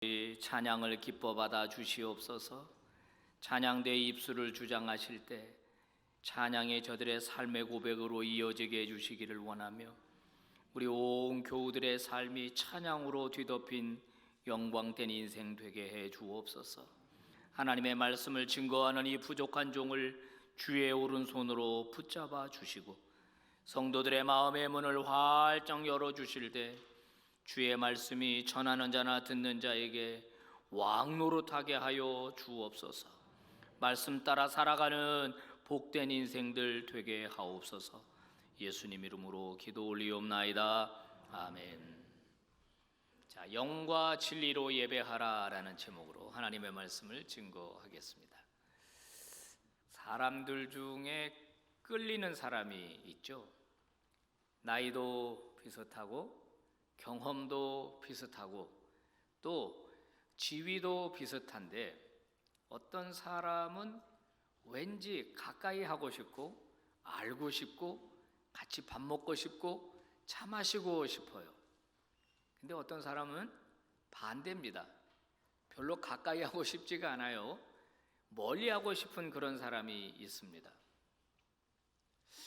찬양을 기뻐 받아 주시옵소서. 찬양대의 입술을 주장하실 때 찬양이 저들의 삶의 고백으로 이어지게 해주시기를 원하며, 우리 온 교우들의 삶이 찬양으로 뒤덮인 영광된 인생 되게 해 주옵소서. 하나님의 말씀을 증거하는 이 부족한 종을 주의 오른손으로 붙잡아 주시고, 성도들의 마음의 문을 활짝 열어주실 때 주의 말씀이 전하는 자나 듣는 자에게 왕노릇하게 하여 주옵소서. 말씀 따라 살아가는 복된 인생들 되게 하옵소서. 예수님 이름으로 기도 올리옵나이다. 아멘. 자, 영과 진리로 예배하라라는 제목으로 하나님의 말씀을 증거하겠습니다. 사람들 중에 끌리는 사람이 있죠. 나이도 비슷하고 경험도 비슷하고 또 지위도 비슷한데, 어떤 사람은 왠지 가까이 하고 싶고 알고 싶고 같이 밥 먹고 싶고 차 마시고 싶어요. 근데 어떤 사람은 반대입니다. 별로 가까이 하고 싶지가 않아요. 멀리 하고 싶은 그런 사람이 있습니다.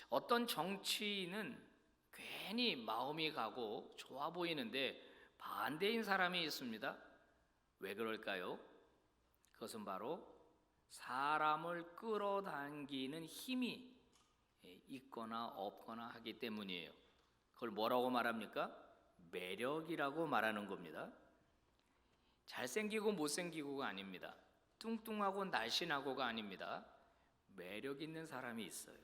어떤 정치인은 괜히 마음이 가고 좋아 보이는데 반대인 사람이 있습니다. 왜 그럴까요? 그것은 바로 사람을 끌어당기는 힘이 있거나 없거나 하기 때문이에요. 그걸 뭐라고 말합니까? 매력이라고 말하는 겁니다. 잘생기고 못생기고가 아닙니다. 뚱뚱하고 날씬하고가 아닙니다. 매력 있는 사람이 있어요.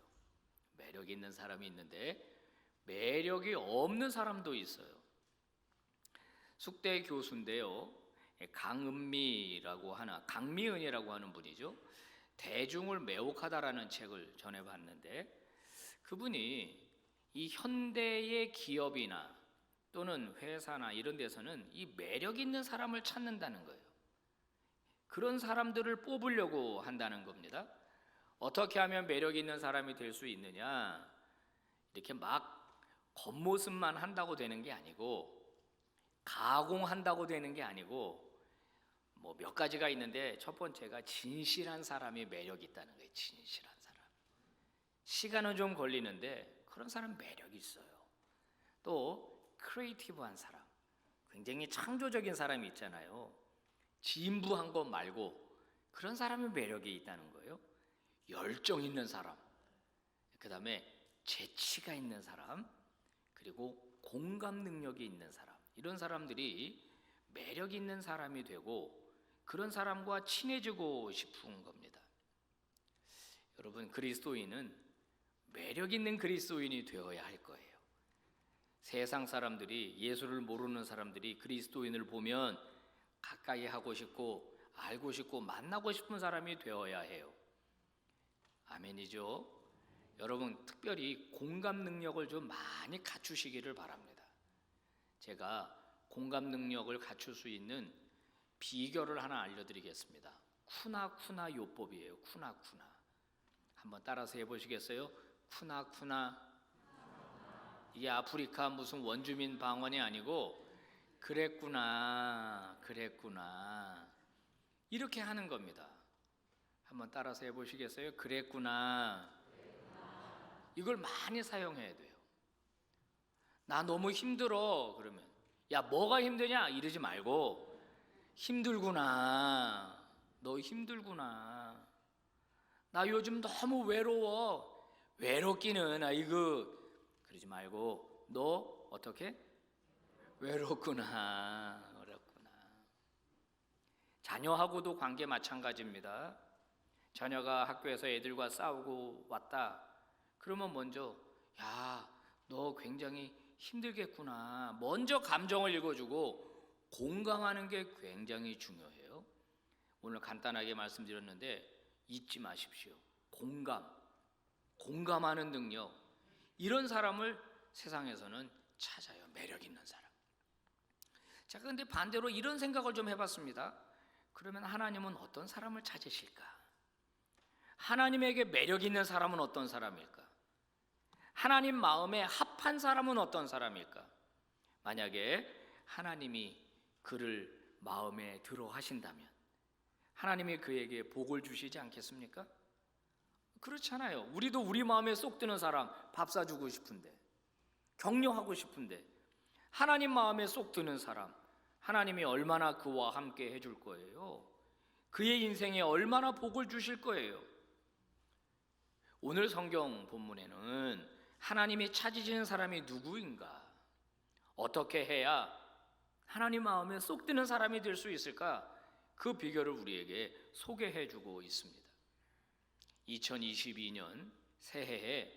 매력 있는 사람이 있는데 매력이 없는 사람도 있어요. 숙대 교수인데요, 강미은이라고 하는 분이죠. 대중을 매혹하다라는 책을 전해봤는데, 그분이 이 현대의 기업이나 또는 회사나 이런 데서는 이 매력 있는 사람을 찾는다는 거예요. 그런 사람들을 뽑으려고 한다는 겁니다. 어떻게 하면 매력 있는 사람이 될 수 있느냐? 이렇게 막 겉모습만 한다고 되는 게 아니고, 가공한다고 되는 게 아니고, 뭐 몇 가지가 있는데, 첫 번째가 진실한 사람이 매력이 있다는 거예요. 진실한 사람. 시간은 좀 걸리는데 그런 사람 매력이 있어요. 또 크리에이티브한 사람, 굉장히 창조적인 사람이 있잖아요. 진부한 것 말고 그런 사람의 매력이 있다는 거예요. 열정 있는 사람, 그 다음에 재치가 있는 사람, 그리고 공감 능력이 있는 사람, 이런 사람들이 매력 있는 사람이 되고 그런 사람과 친해지고 싶은 겁니다. 여러분, 그리스도인은 매력 있는 그리스도인이 되어야 할 거예요. 세상 사람들이, 예수를 모르는 사람들이 그리스도인을 보면 가까이 하고 싶고 알고 싶고 만나고 싶은 사람이 되어야 해요. 아멘이죠? 여러분, 특별히 공감 능력을 좀 많이 갖추시기를 바랍니다. 제가 공감 능력을 갖출 수 있는 비결을 하나 알려드리겠습니다. 쿠나쿠나 요법이에요. 쿠나쿠나. 한번 따라서 해보시겠어요? 쿠나쿠나. 이게 아프리카 무슨 원주민 방언이 아니고, 그랬구나, 그랬구나, 이렇게 하는 겁니다. 한번 따라서 해보시겠어요? 그랬구나. 이걸 많이 사용해야 돼요. 나 너무 힘들어 그러면, 야 뭐가 힘드냐 이러지 말고, 힘들구나, 너 힘들구나, 나 요즘 너무 외로워, 외롭기는 아이고, 그러지 말고, 너 어떻게? 외롭구나, 어렵구나. 자녀하고도 관계 마찬가지입니다. 자녀가 학교에서 애들과 싸우고 왔다 그러면 먼저, 야 너 굉장히 힘들겠구나, 먼저 감정을 읽어주고 공감하는 게 굉장히 중요해요. 오늘 간단하게 말씀드렸는데 잊지 마십시오. 공감하는 능력, 이런 사람을 세상에서는 찾아요. 매력 있는 사람. 자, 그런데 반대로 이런 생각을 좀 해봤습니다. 그러면 하나님은 어떤 사람을 찾으실까? 하나님에게 매력 있는 사람은 어떤 사람일까? 하나님 마음에 합한 사람은 어떤 사람일까? 만약에 하나님이 그를 마음에 들어 하신다면 하나님이 그에게 복을 주시지 않겠습니까? 그렇잖아요. 우리도 우리 마음에 쏙 드는 사람 밥 사주고 싶은데, 격려하고 싶은데, 하나님 마음에 쏙 드는 사람 하나님이 얼마나 그와 함께 해줄 거예요? 그의 인생에 얼마나 복을 주실 거예요? 오늘 성경 본문에는 하나님이 찾으시는 사람이 누구인가? 어떻게 해야 하나님 마음에 쏙 드는 사람이 될 수 있을까? 그 비결을 우리에게 소개해 주고 있습니다. 2022년 새해에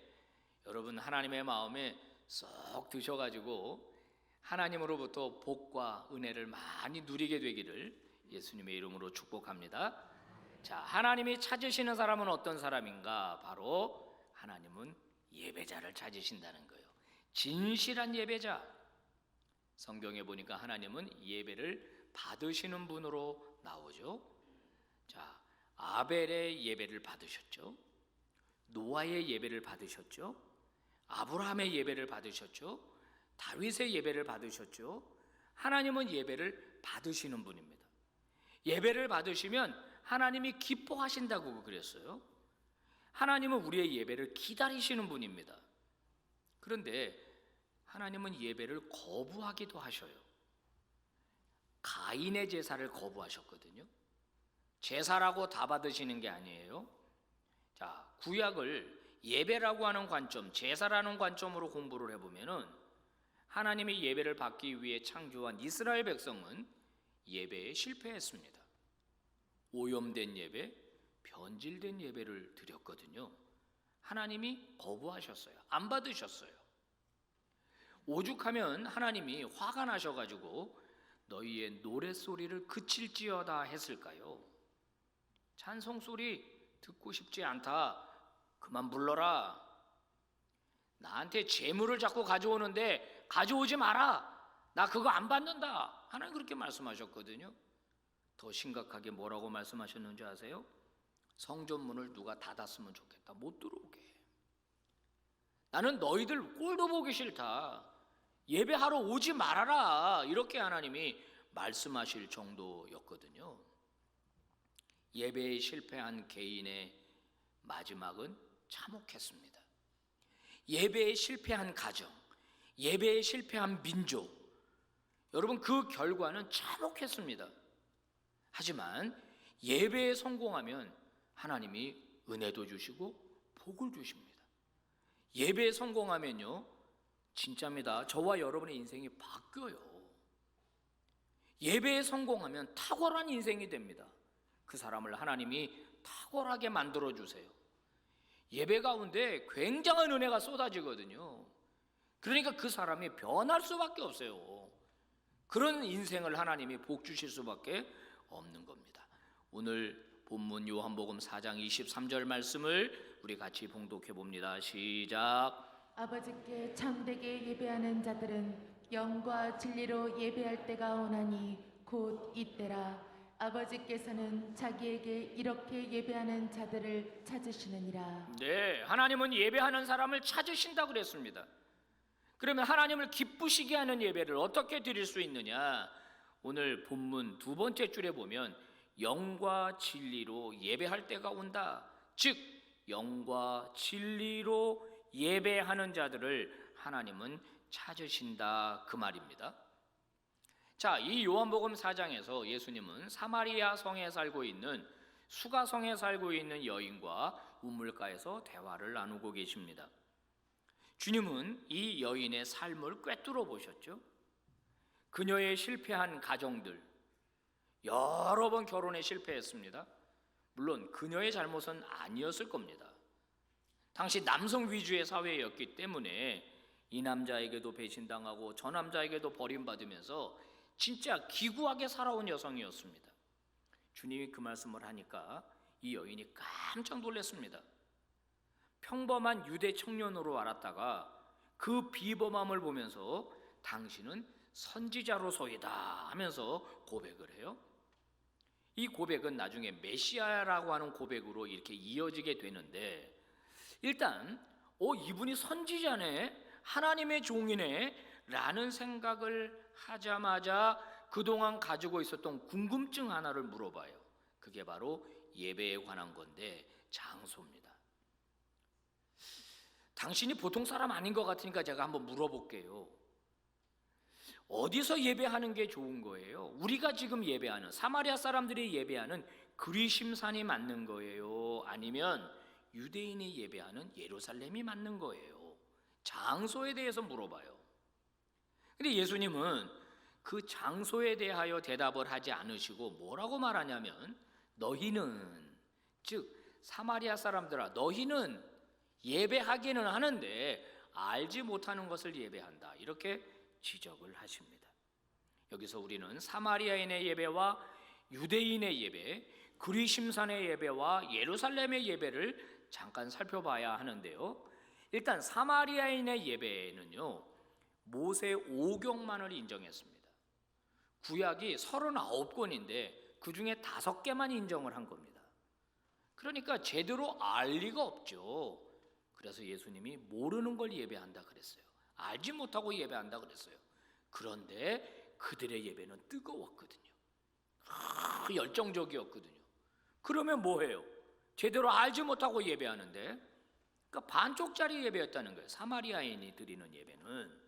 여러분 하나님의 마음에 쏙 드셔가지고 하나님으로부터 복과 은혜를 많이 누리게 되기를 예수님의 이름으로 축복합니다. 자, 하나님이 찾으시는 사람은 어떤 사람인가? 바로 하나님은 예배자를 찾으신다는 거예요. 진실한 예배자. 성경에 보니까 하나님은 예배를 받으시는 분으로 나오죠. 자, 아벨의 예배를 받으셨죠. 노아의 예배를 받으셨죠. 아브라함의 예배를 받으셨죠. 다윗의 예배를 받으셨죠. 하나님은 예배를 받으시는 분입니다. 예배를 받으시면 하나님이 기뻐하신다고 그랬어요. 하나님은 우리의 예배를 기다리시는 분입니다. 그런데 하나님은 예배를 거부하기도 하셔요. 가인의 제사를 거부하셨거든요. 제사라고 다 받으시는 게 아니에요. 자, 구약을 예배라고 하는 관점, 제사라는 관점으로 공부를 해보면은 하나님이 예배를 받기 위해 창조한 이스라엘 백성은 예배에 실패했습니다. 오염된 예배, 변질된 예배를 드렸거든요. 하나님이 거부하셨어요. 안 받으셨어요. 오죽하면 하나님이 화가 나셔가지고 너희의 노랫소리를 그칠지어다 했을까요? 찬송소리 듣고 싶지 않다. 그만 불러라. 나한테 재물을 자꾸 가져오는데 가져오지 마라. 나 그거 안 받는다. 하나님 그렇게 말씀하셨거든요. 더 심각하게 뭐라고 말씀하셨는지 아세요? 성전문을 누가 닫았으면 좋겠다. 못 들어오게. 나는 너희들 꼴도 보기 싫다. 예배하러 오지 말아라. 이렇게 하나님이 말씀하실 정도였거든요. 예배에 실패한 개인의 마지막은 참혹했습니다. 예배에 실패한 가정, 예배에 실패한 민족, 여러분 그 결과는 참혹했습니다. 하지만 예배에 성공하면 하나님이 은혜도 주시고 복을 주십니다. 예배에 성공하면요, 진짜입니다. 저와 여러분의 인생이 바뀌어요. 예배에 성공하면 탁월한 인생이 됩니다. 그 사람을 하나님이 탁월하게 만들어 주세요. 예배 가운데 굉장한 은혜가 쏟아지거든요. 그러니까 그 사람이 변할 수밖에 없어요. 그런 인생을 하나님이 복 주실 수밖에 없는 겁니다. 오늘 본문 요한복음 4장 23절 말씀을 우리 같이 봉독해 봅니다. 시작. 아버지께 참되게 예배하는 자들은 영과 진리로 예배할 때가 오나니 곧 이때라. 아버지께서는 자기에게 이렇게 예배하는 자들을 찾으시느니라. 네, 하나님은 예배하는 사람을 찾으신다 그랬습니다. 그러면 하나님을 기쁘시게 하는 예배를 어떻게 드릴 수 있느냐? 오늘 본문 두 번째 줄에 보면 영과 진리로 예배할 때가 온다. 즉 영과 진리로 예배하는 자들을 하나님은 찾으신다 그 말입니다. 자, 이 요한복음 4장에서 예수님은 사마리아 성에 살고 있는 수가성에 살고 있는 여인과 우물가에서 대화를 나누고 계십니다. 주님은 이 여인의 삶을 꿰뚫어 보셨죠. 그녀의 실패한 가정들, 여러 번 결혼에 실패했습니다. 물론 그녀의 잘못은 아니었을 겁니다. 당시 남성 위주의 사회였기 때문에 이 남자에게도 배신당하고 저 남자에게도 버림받으면서 진짜 기구하게 살아온 여성이었습니다. 주님이 그 말씀을 하니까 이 여인이 깜짝 놀랐습니다. 평범한 유대 청년으로 알았다가 그 비범함을 보면서 당신은 선지자로소이다 하면서 고백을 해요. 이 고백은 나중에 메시아라고 하는 고백으로 이렇게 이어지게 되는데, 일단 이분이 선지자네, 하나님의 종이네 라는 생각을 하자마자 그동안 가지고 있었던 궁금증 하나를 물어봐요. 그게 바로 예배에 관한 건데 장소입니다. 당신이 보통 사람 아닌 것 같으니까 제가 한번 물어볼게요. 어디서 예배하는 게 좋은 거예요? 우리가 지금 예배하는, 사마리아 사람들이 예배하는 그리심산이 맞는 거예요? 아니면 유대인이 예배하는 예루살렘이 맞는 거예요? 장소에 대해서 물어봐요. 근데 예수님은 그 장소에 대하여 대답을 하지 않으시고 뭐라고 말하냐면, 너희는, 즉 사마리아 사람들아, 너희는 예배하기는 하는데 알지 못하는 것을 예배한다, 이렇게 지적을 하십니다. 여기서 우리는 사마리아인의 예배와 유대인의 예배, 그리심산의 예배와 예루살렘의 예배를 잠깐 살펴봐야 하는데요. 일단 사마리아인의 예배는요, 모세 오경만을 인정했습니다. 구약이 39권인데 그 중에 5개만 인정을 한 겁니다. 그러니까 제대로 알 리가 없죠. 그래서 예수님이 모르는 걸 예배한다 그랬어요. 알지 못하고 예배한다 그랬어요. 그런데 그들의 예배는 뜨거웠거든요. 열정적이었거든요. 그러면 뭐해요? 제대로 알지 못하고 예배하는데, 그러니까 반쪽짜리 예배였다는 거예요. 사마리아인이 드리는 예배는.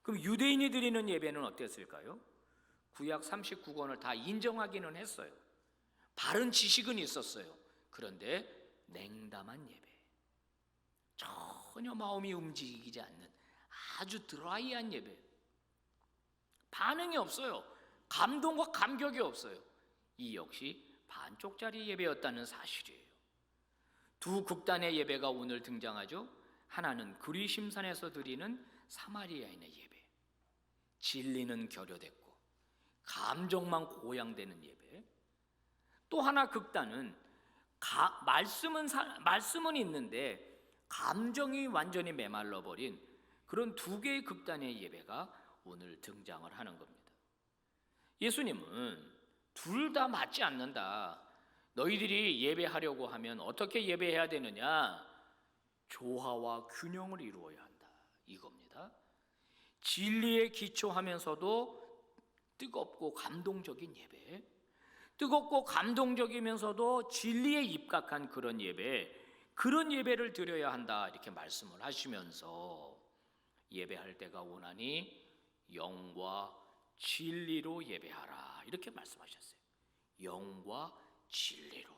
그럼 유대인이 드리는 예배는 어땠을까요? 구약 39권을 다 인정하기는 했어요. 바른 지식은 있었어요. 그런데 냉담한 예배, 전혀 마음이 움직이지 않는 아주 드라이한 예배, 반응이 없어요. 감동과 감격이 없어요. 이 역시 반쪽짜리 예배였다는 사실이에요. 두 극단의 예배가 오늘 등장하죠. 하나는 그리심산에서 드리는 사마리아인의 예배, 진리는 결여됐고 감정만 고양되는 예배. 또 하나 극단은 말씀은 있는데 감정이 완전히 메말라 버린 그런 두 개의 극단의 예배가 오늘 등장을 하는 겁니다. 예수님은 둘 다 맞지 않는다. 너희들이 예배하려고 하면 어떻게 예배해야 되느냐? 조화와 균형을 이루어야 한다, 이겁니다. 진리에 기초하면서도 뜨겁고 감동적인 예배, 뜨겁고 감동적이면서도 진리에 입각한 그런 예배, 그런 예배를 드려야 한다, 이렇게 말씀을 하시면서 예배할 때가 오나니 영과 진리로 예배하라, 이렇게 말씀하셨어요. 영과 진리로.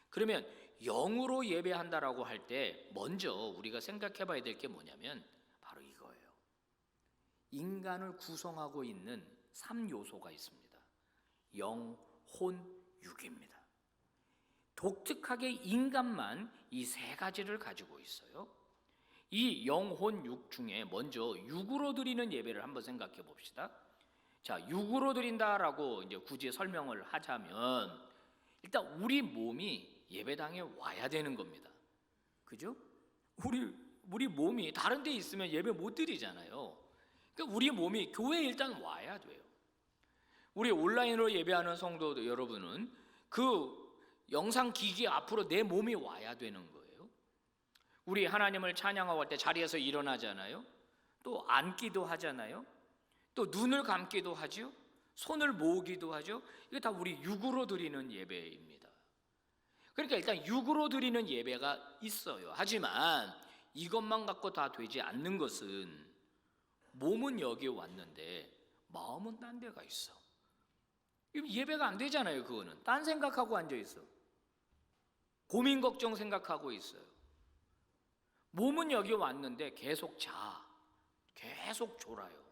그러면 영으로 예배한다라고 할 때 먼저 우리가 생각해 봐야 될 게 뭐냐면 바로 이거예요. 인간을 구성하고 있는 3요소가 있습니다. 영, 혼, 육입니다. 독특하게 인간만 이 3가지를 가지고 있어요. 이 영, 혼, 육 중에 먼저 육으로 드리는 예배를 한번 생각해 봅시다. 자, 육으로 드린다라고 이제 굳이 설명을 하자면 일단 우리 몸이 예배당에 와야 되는 겁니다. 그죠? 우리 몸이 다른 데 있으면 예배 못 드리잖아요. 그러니까 우리 몸이 교회에 일단 와야 돼요. 우리 온라인으로 예배하는 성도 여러분은 그 영상 기기 앞으로 내 몸이 와야 되는 거예요. 우리 하나님을 찬양하고 할 때 자리에서 일어나잖아요. 또 앉기도 하잖아요. 또 눈을 감기도 하죠. 손을 모으기도 하죠. 이게 다 우리 육으로 드리는 예배입니다. 그러니까 일단 육으로 드리는 예배가 있어요. 하지만 이것만 갖고 다 되지 않는 것은, 몸은 여기 왔는데 마음은 딴 데가 있어. 예배가 안 되잖아요. 그거는 딴 생각하고 앉아 있어. 고민 걱정 생각하고 있어요. 몸은 여기 왔는데 계속 계속 졸아요.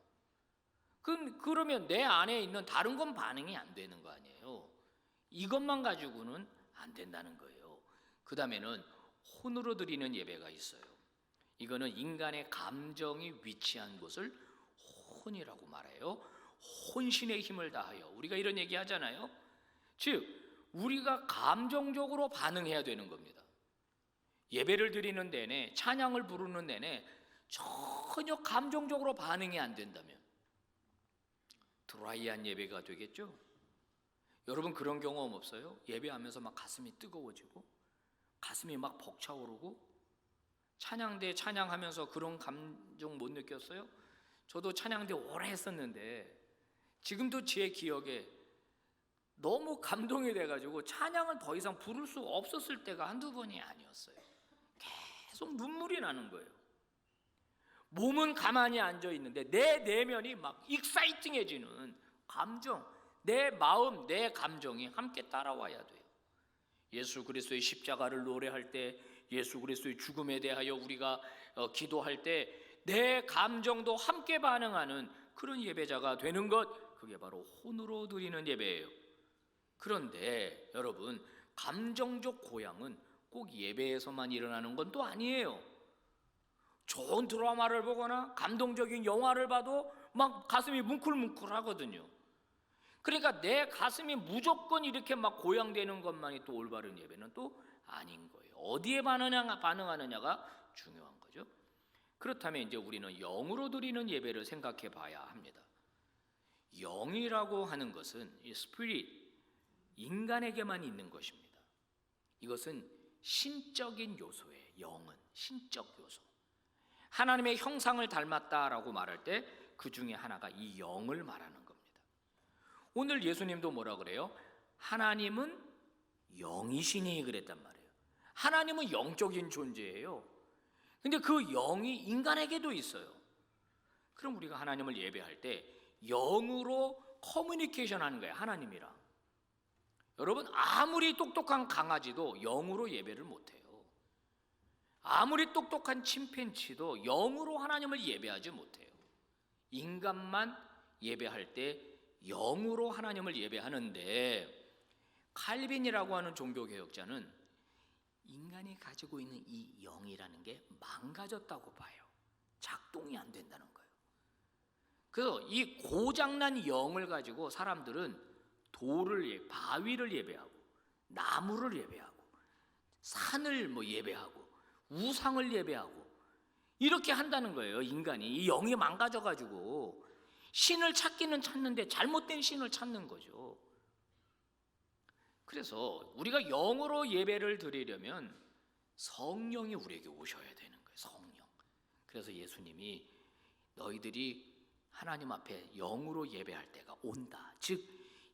그러면 내 안에 있는 다른 건 반응이 안 되는 거 아니에요. 이것만 가지고는 안 된다는 거예요. 그 다음에는 혼으로 드리는 예배가 있어요. 이거는 인간의 감정이 위치한 곳을 혼이라고 말해요. 혼신의 힘을 다하여, 우리가 이런 얘기 하잖아요. 즉 우리가 감정적으로 반응해야 되는 겁니다. 예배를 드리는 내내, 찬양을 부르는 내내 전혀 감정적으로 반응이 안 된다면 드라이한 예배가 되겠죠. 여러분 그런 경험 없어요? 예배하면서 막 가슴이 뜨거워지고 가슴이 막 벅차오르고 찬양대 찬양하면서 그런 감정 못 느꼈어요? 저도 찬양대 오래 했었는데 지금도 제 기억에 너무 감동이 돼가지고 찬양을 더 이상 부를 수 없었을 때가 한두 번이 아니었어요. 계속 눈물이 나는 거예요. 몸은 가만히 앉아 있는데 내 내면이 막 익사이팅해지는 감정, 내 마음, 내 감정이 함께 따라와야 돼요. 예수 그리스도의 십자가를 노래할 때, 예수 그리스도의 죽음에 대하여 우리가 기도할 때 내 감정도 함께 반응하는 그런 예배자가 되는 것, 그게 바로 혼으로 드리는 예배예요. 그런데 여러분, 감정적 고향은 꼭 예배에서만 일어나는 건 또 아니에요. 좋은 드라마를 보거나 감동적인 영화를 봐도 막 가슴이 뭉클뭉클하거든요. 그러니까 내 가슴이 무조건 이렇게 막 고양되는 것만이 또 올바른 예배는 또 아닌 거예요. 어디에 반응하느냐가 중요한 거죠. 그렇다면 이제 우리는 영으로 드리는 예배를 생각해 봐야 합니다. 영이라고 하는 것은 이 스피릿, 인간에게만 있는 것입니다. 이것은 신적인 요소예요. 영은 신적 요소. 하나님의 형상을 닮았다라고 말할 때 그 중에 하나가 이 영을 말하는 겁니다. 오늘 예수님도 뭐라 그래요? 하나님은 영이시니 그랬단 말이에요. 하나님은 영적인 존재예요. 근데 그 영이 인간에게도 있어요. 그럼 우리가 하나님을 예배할 때 영으로 커뮤니케이션 하는 거예요. 하나님이랑. 여러분, 아무리 똑똑한 강아지도 영으로 예배를 못해요. 아무리 똑똑한 침팬지도 영으로 하나님을 예배하지 못해요. 인간만 예배할 때 영으로 하나님을 예배하는데, 칼빈이라고 하는 종교개혁자는 인간이 가지고 있는 이 영이라는 게 망가졌다고 봐요. 작동이 안 된다는 거예요. 그래서 이 고장난 영을 가지고 사람들은 돌을, 바위를 예배하고 나무를 예배하고 산을 예배하고 우상을 예배하고 이렇게 한다는 거예요. 인간이 이 영이 망가져가지고 신을 찾기는 찾는데 잘못된 신을 찾는 거죠. 그래서 우리가 영으로 예배를 드리려면 성령이 우리에게 오셔야 되는 거예요. 성령. 그래서 예수님이 너희들이 하나님 앞에 영으로 예배할 때가 온다. 즉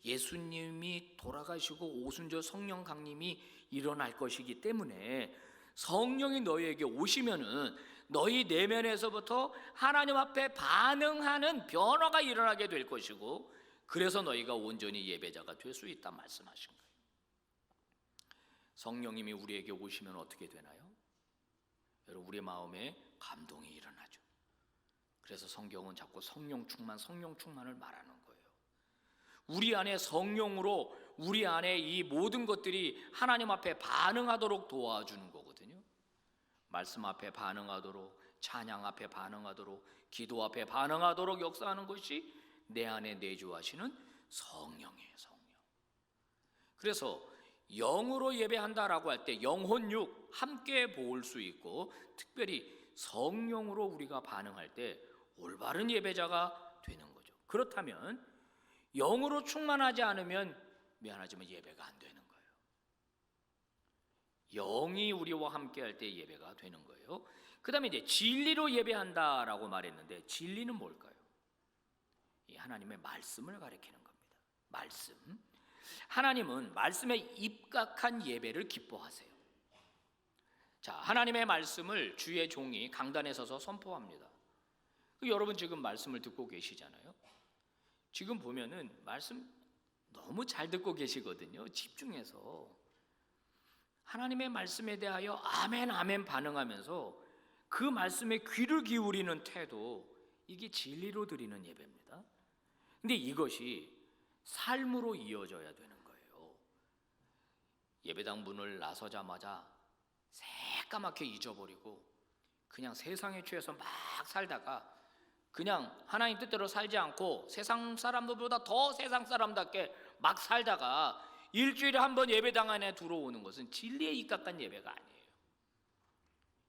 예수님이 돌아가시고 오순절 성령 강림이 일어날 것이기 때문에 성령이 너희에게 오시면은 너희 내면에서부터 하나님 앞에 반응하는 변화가 일어나게 될 것이고, 그래서 너희가 온전히 예배자가 될 수 있다 말씀하신 거예요. 성령님이 우리에게 오시면 어떻게 되나요? 여러분, 우리 마음에 감동이 일어나죠. 그래서 성경은 자꾸 성령 충만을 말하는 거예요. 우리 안에 성령으로 우리 안에 이 모든 것들이 하나님 앞에 반응하도록 도와주는 거거든요. 말씀 앞에 반응하도록, 찬양 앞에 반응하도록, 기도 앞에 반응하도록 역사하는 것이 내 안에 내주하시는 성령이에요. 성령. 그래서 영으로 예배한다라고 할 때 영혼육 함께 볼 수 있고, 특별히 성령으로 우리가 반응할 때 올바른 예배자가 되는 거죠. 그렇다면 영으로 충만하지 않으면 미안하지만 예배가 안 되는 거예요. 영이 우리와 함께 할 때 예배가 되는 거예요. 그 다음에 이제 진리로 예배한다라고 말했는데, 진리는 뭘까요? 이 하나님의 말씀을 가리키는 겁니다. 말씀. 하나님은 말씀에 입각한 예배를 기뻐하세요. 자, 하나님의 말씀을 주의 종이 강단에 서서 선포합니다. 여러분 지금 말씀을 듣고 계시잖아요. 지금 보면은 말씀 너무 잘 듣고 계시거든요. 집중해서 하나님의 말씀에 대하여 아멘 아멘 반응하면서 그 말씀에 귀를 기울이는 태도, 이게 진리로 드리는 예배입니다. 근데 이것이 삶으로 이어져야 되는 거예요. 예배당 문을 나서자마자 새까맣게 잊어버리고 그냥 세상에 취해서 막 살다가 그냥 하나님 뜻대로 살지 않고 세상 사람들보다 더 세상 사람답게 막 살다가 일주일에 한 번 예배당 안에 들어오는 것은 진리에 입각한 예배가 아니에요.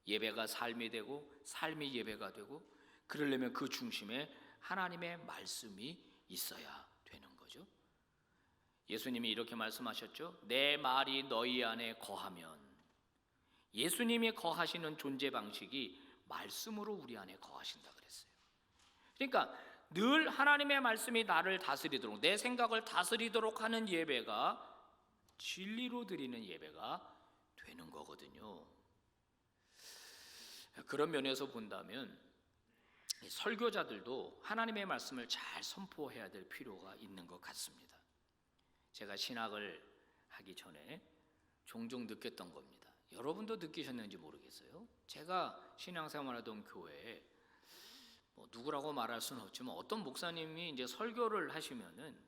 예배가 삶이 되고 삶이 예배가 되고, 그러려면 그 중심에 하나님의 말씀이 있어야 되는 거죠. 예수님이 이렇게 말씀하셨죠. 내 말이 너희 안에 거하면. 예수님이 거하시는 존재 방식이 말씀으로 우리 안에 거하신다 그랬어요. 그러니까 늘 하나님의 말씀이 나를 다스리도록, 내 생각을 다스리도록 하는 예배가 진리로 드리는 예배가 되는 거거든요. 그런 면에서 본다면 설교자들도 하나님의 말씀을 잘 선포해야 될 필요가 있는 것 같습니다. 제가 신학을 하기 전에 종종 느꼈던 겁니다. 여러분도 느끼셨는지 모르겠어요. 제가 신앙생활하던 교회에 누구라고 말할 수는 없지만 어떤 목사님이 이제 설교를 하시면은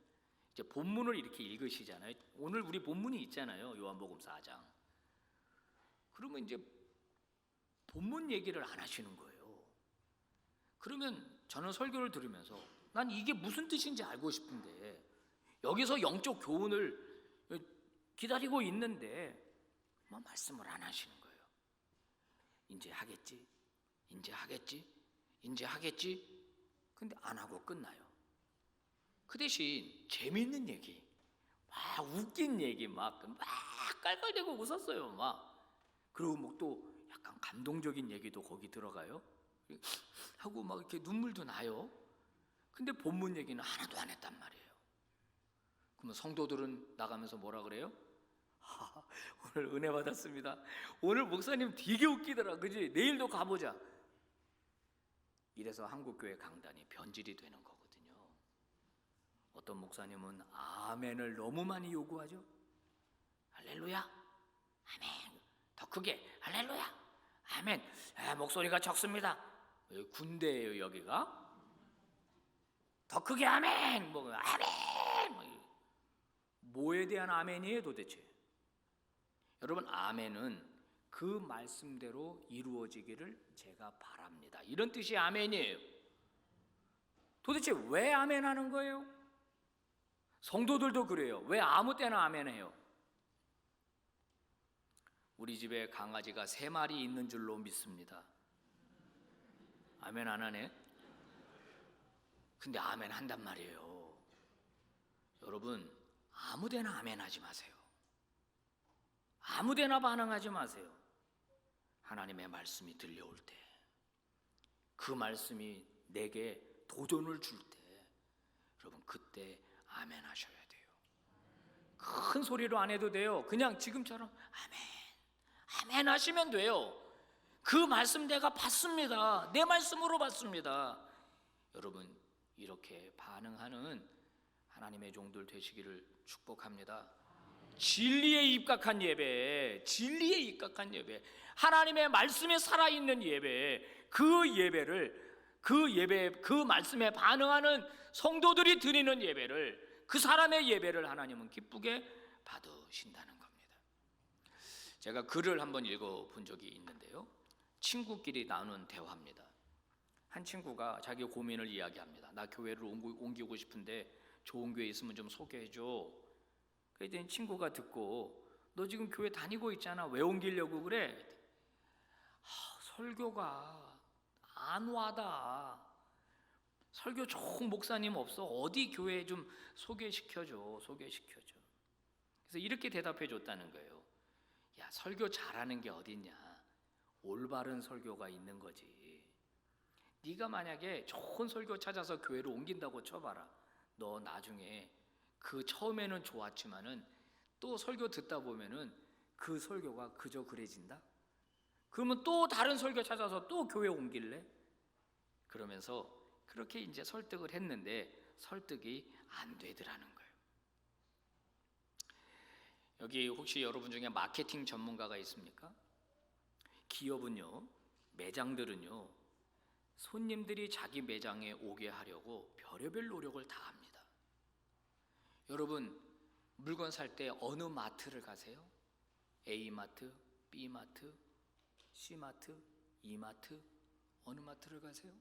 이제 본문을 이렇게 읽으시잖아요. 오늘 우리 본문이 있잖아요. 요한복음 4장. 그러면 이제 본문 얘기를 안 하시는 거예요. 그러면 저는 설교를 들으면서 난 이게 무슨 뜻인지 알고 싶은데 여기서 영적 교훈을 기다리고 있는데 말씀을 안 하시는 거예요. 이제 하겠지, 이제 하겠지, 이제 하겠지. 근데 안 하고 끝나요. 그 대신 재미있는 얘기, 막 웃긴 얘기, 막 깔깔대고 웃었어요. 그리고 뭐 또 약간 감동적인 얘기도 거기 들어가요. 하고 막 이렇게 눈물도 나요. 근데 본문 얘기는 하나도 안 했단 말이에요. 그러면 성도들은 나가면서 뭐라 그래요? 오늘 은혜 받았습니다. 오늘 목사님 되게 웃기더라. 그지? 내일도 가보자. 이래서 한국교회 강단이 변질이 되는 거거든요. 어떤 목사님은 아멘을 너무 많이 요구하죠. 할렐루야, 아멘. 더 크게 할렐루야, 아멘. 목소리가 적습니다. 여기 군대예요, 여기가. 더 크게 아멘. 아멘. 뭐에 대한 아멘이에요, 도대체? 여러분, 아멘은 그 말씀대로 이루어지기를 제가 바랍니다. 이런 뜻이 아멘이에요. 도대체 왜 아멘 하는 거예요? 성도들도 그래요. 왜 아무 때나 아멘 해요? 우리 집에 강아지가 3마리 있는 줄로 믿습니다. 아멘 안 하네? 근데 아멘 한단 말이에요. 여러분, 아무 데나 아멘 하지 마세요. 아무 데나 반응하지 마세요. 하나님의 말씀이 들려올 때, 그 말씀이 내게 도전을 줄 때, 여러분 그때 아멘 하셔야 돼요. 큰 소리로 안 해도 돼요. 그냥 지금처럼 아멘, 아멘 하시면 돼요. 그 말씀 내가 받습니다. 내 말씀으로 받습니다. 여러분 이렇게 반응하는 하나님의 종들 되시기를 축복합니다. 진리에 입각한 예배, 진리에 입각한 예배, 하나님의 말씀에 살아있는 예배, 그 말씀에 반응하는 성도들이 드리는 예배를, 그 사람의 예배를 하나님은 기쁘게 받으신다는 겁니다. 제가 글을 한번 읽어본 적이 있는데요, 친구끼리 나눈 대화입니다. 한 친구가 자기 고민을 이야기합니다. 나 교회를 옮기고 싶은데 좋은 교회 있으면 좀 소개해줘. 그랬더니 친구가 듣고, 너 지금 교회 다니고 있잖아, 왜 옮기려고 그래? 설교가 안 와다. 설교 좋은 목사님 없어? 어디 교회 좀 소개시켜줘. 그래서 이렇게 대답해 줬다는 거예요. 야, 설교 잘하는 게 어딨냐? 올바른 설교가 있는 거지. 네가 만약에 좋은 설교 찾아서 교회를 옮긴다고 쳐봐라. 너 나중에 그 처음에는 좋았지만은 또 설교 듣다 보면은 그 설교가 그저 그래진다? 그러면 또 다른 설교 찾아서 또 교회 옮길래? 그러면서 그렇게 이제 설득을 했는데 설득이 안 되더라는 거예요. 여기 혹시 여러분 중에 마케팅 전문가가 있습니까? 기업은요, 매장들은요, 손님들이 자기 매장에 오게 하려고 별의별 노력을 다 합니다. 여러분 물건 살 때 어느 마트를 가세요? A마트, B마트, C마트, E마트, 어느 마트를 가세요?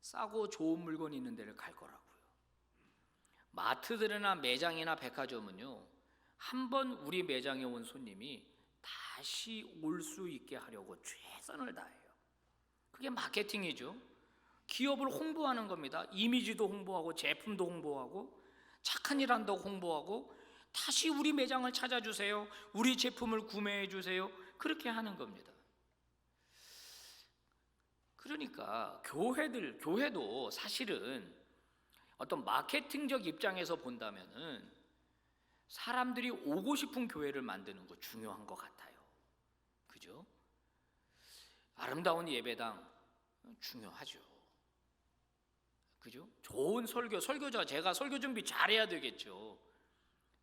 싸고 좋은 물건이 있는 데를 갈 거라고요. 마트들이나 매장이나 백화점은요, 한번 우리 매장에 온 손님이 다시 올 수 있게 하려고 최선을 다해요. 그게 마케팅이죠. 기업을 홍보하는 겁니다. 이미지도 홍보하고 제품도 홍보하고 착한 일 한다고 홍보하고 다시 우리 매장을 찾아주세요. 우리 제품을 구매해 주세요. 그렇게 하는 겁니다. 그러니까 교회도 사실은 어떤 마케팅적 입장에서 본다면은 사람들이 오고 싶은 교회를 만드는 거 중요한 것 같아요. 그죠? 아름다운 예배당 중요하죠. 그죠? 좋은 설교자 제가 설교 준비 잘해야 되겠죠.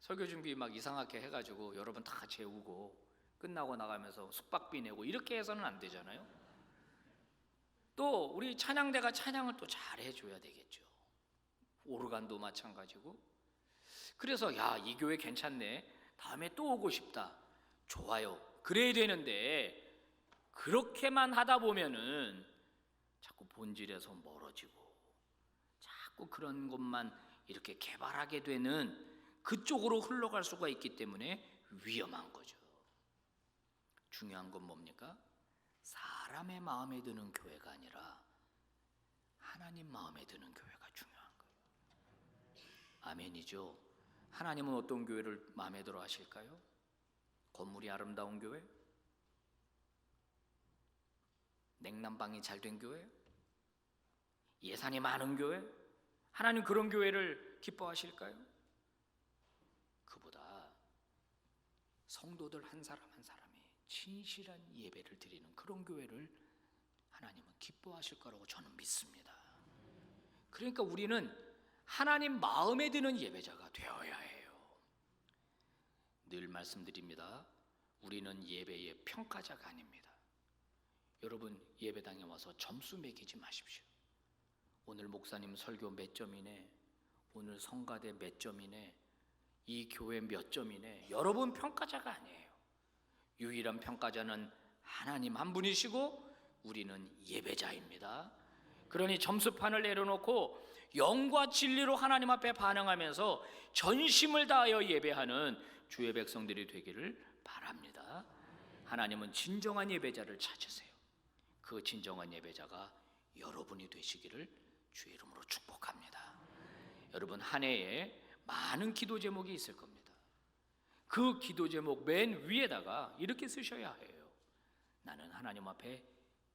설교 준비 막 이상하게 해가지고 여러분 다 재우고 끝나고 나가면서 숙박비 내고 이렇게 해서는 안 되잖아요. 또 우리 찬양대가 찬양을 또 잘해줘야 되겠죠. 오르간도 마찬가지고. 그래서 야, 이 교회 괜찮네, 다음에 또 오고 싶다, 좋아요, 그래야 되는데 그렇게만 하다 보면은 자꾸 본질에서 멀어지고 자꾸 그런 것만 이렇게 개발하게 되는 그쪽으로 흘러갈 수가 있기 때문에 위험한 거죠. 중요한 건 뭡니까? 사람의 마음에 드는 교회가 아니라 하나님 마음에 드는 교회가 중요한 거예요. 아멘이죠. 하나님은 어떤 교회를 마음에 들어 하실까요? 건물이 아름다운 교회? 냉난방이 잘 된 교회? 예산이 많은 교회? 하나님 그런 교회를 기뻐하실까요? 그보다 성도들 한 사람 한 사람이 진실한 예배를 드리는 그런 교회를 하나님은 기뻐하실 거라고 저는 믿습니다. 그러니까 우리는 하나님 마음에 드는 예배자가 되어야 해요. 늘 말씀드립니다. 우리는 예배의 평가자가 아닙니다. 여러분 예배당에 와서 점수 매기지 마십시오. 오늘 목사님 설교 몇 점이네, 오늘 성가대 몇 점이네, 이 교회 몇 점이네, 여러분 평가자가 아니에요. 유일한 평가자는 하나님 한 분이시고 우리는 예배자입니다. 그러니 점수판을 내려놓고 영과 진리로 하나님 앞에 반응하면서 전심을 다하여 예배하는 주의 백성들이 되기를 바랍니다. 하나님은 진정한 예배자를 찾으세요. 그 진정한 예배자가 여러분이 되시기를 주의 이름으로 축복합니다. 여러분 한 해에 많은 기도 제목이 있을 겁니다. 그 기도 제목 맨 위에다가 이렇게 쓰셔야 해요. 나는 하나님 앞에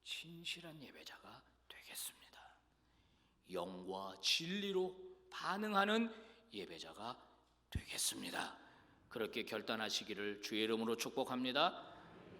진실한 예배자가 되겠습니다. 영과 진리로 반응하는 예배자가 되겠습니다. 그렇게 결단하시기를 주의 이름으로 축복합니다.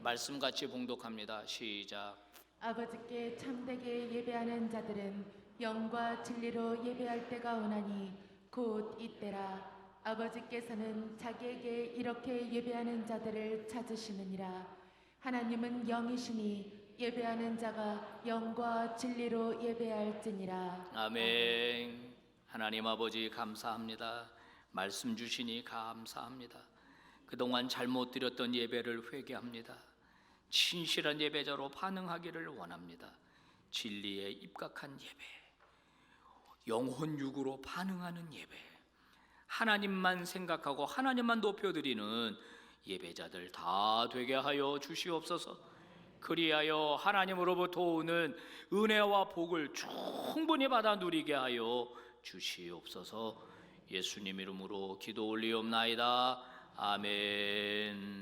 말씀 같이 봉독합니다. 시작. 아버지께 참되게 예배하는 자들은 영과 진리로 예배할 때가 오나니 곧 이때라. 아버지께서는 자기에게 이렇게 예배하는 자들을 찾으시느니라. 하나님은 영이시니 예배하는 자가 영과 진리로 예배할지니라. 아멘. 하나님 아버지 감사합니다. 말씀 주시니 감사합니다. 그동안 잘못 드렸던 예배를 회개합니다. 진실한 예배자로 반응하기를 원합니다. 진리에 입각한 예배, 영혼 육으로 반응하는 예배, 하나님만 생각하고 하나님만 높여드리는 예배자들 다 되게 하여 주시옵소서. 그리하여 하나님으로부터 오는 은혜와 복을 충분히 받아 누리게 하여 주시옵소서. 예수님 이름으로 기도 올리옵나이다. 아멘.